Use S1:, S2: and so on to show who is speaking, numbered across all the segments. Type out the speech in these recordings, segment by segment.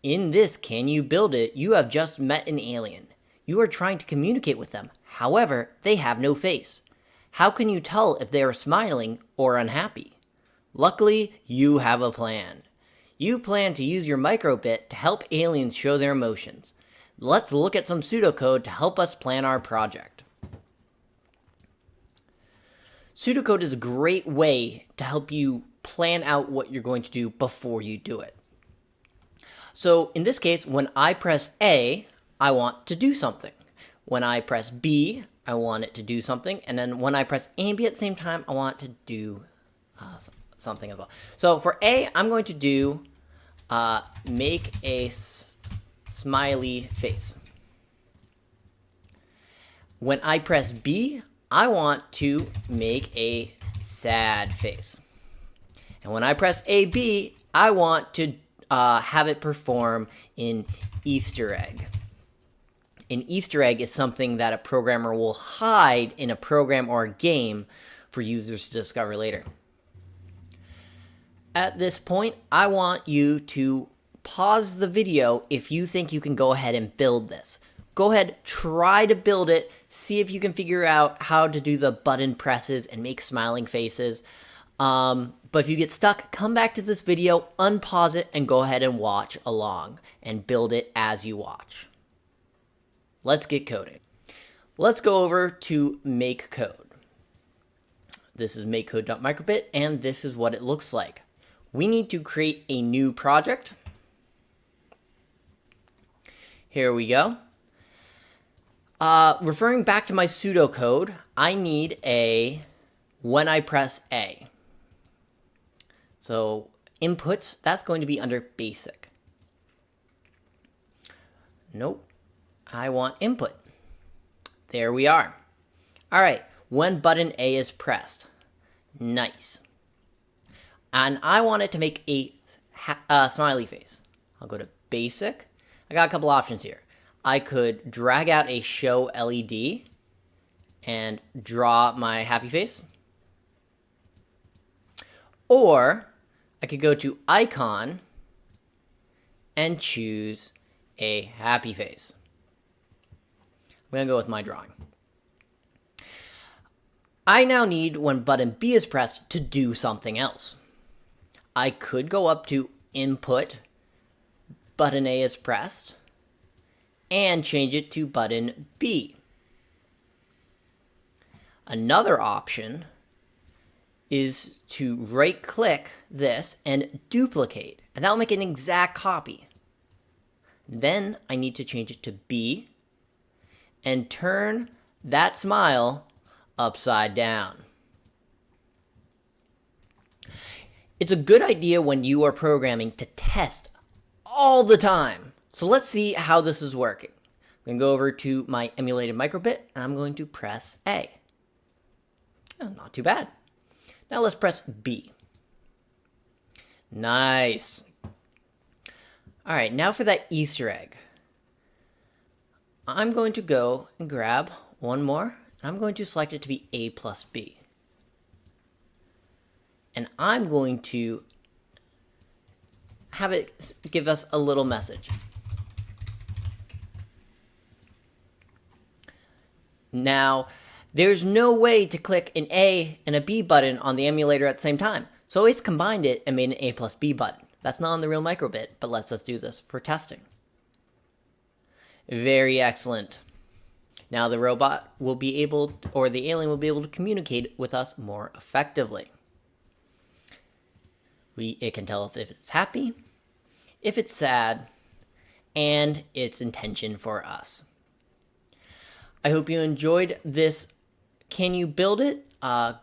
S1: In this Can You Build It, you have just met an alien. You are trying to communicate with them. However, they have no face. How can you tell if they are smiling or unhappy? Luckily, you have a plan. You plan to use your microbit to help aliens show their emotions. Let's look at some pseudocode to help us plan our project. Pseudocode is a great way to help you plan out what you're going to do before you do it. So in this case, when I press A, I want to do something. When I press B, I want it to do something. And then when I press A and B at the same time, I want it to do something as well. So for A, I'm going to do make a smiley face. When I press B, I want to make a sad face. And when I press AB, I want to have it perform an Easter egg. An Easter egg is something that a programmer will hide in a program or a game for users to discover later. At this point, I want you to pause the video if you think you can go ahead and build this. Go ahead, try to build it, see if you can figure out how to do the button presses and make smiling faces. But if you get stuck, come back to this video, unpause it, and go ahead and watch along and build it as you watch. Let's get coding. Let's go over to Make.Code. This is Make.Code.microbit, and this is what it looks like. We need to create a new project. Here we go. Referring back to my pseudocode, I need a when I press A. So inputs, that's going to be under basic. Nope, I want input. There we are. All right, when button A is pressed. Nice. And I want it to make a smiley face. I'll go to basic. I got a couple options here. I could drag out a show LED and draw my happy face. Or I could go to icon and choose a happy face. I'm going to go with my drawing. I now need, when button B is pressed, to do something else. I could go up to input, button A is pressed, and change it to button B. Another option is to right-click this and duplicate, and that'll make an exact copy. Then I need to change it to B and turn that smile upside down. It's a good idea when you are programming to test all the time. So let's see how this is working. I'm going to go over to my emulated microbit, and I'm going to press A. Oh, not too bad. Now let's press B. Nice. All right, now for that Easter egg. I'm going to go and grab one more, and I'm going to select it to be A plus B. And I'm going to have it give us a little message. Now, there's no way to click an A and a B button on the emulator at the same time. So it's combined it and made an A plus B button. That's not on the real microbit, but let's just do this for testing. Very excellent. Now the robot will be able, or the alien will be able to communicate with us more effectively. It can tell if it's happy, if it's sad, and its intention for us. I hope you enjoyed this. Can you build it?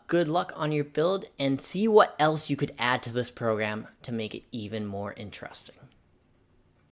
S1: Good luck on your build, and see what else you could add to this program to make it even more interesting.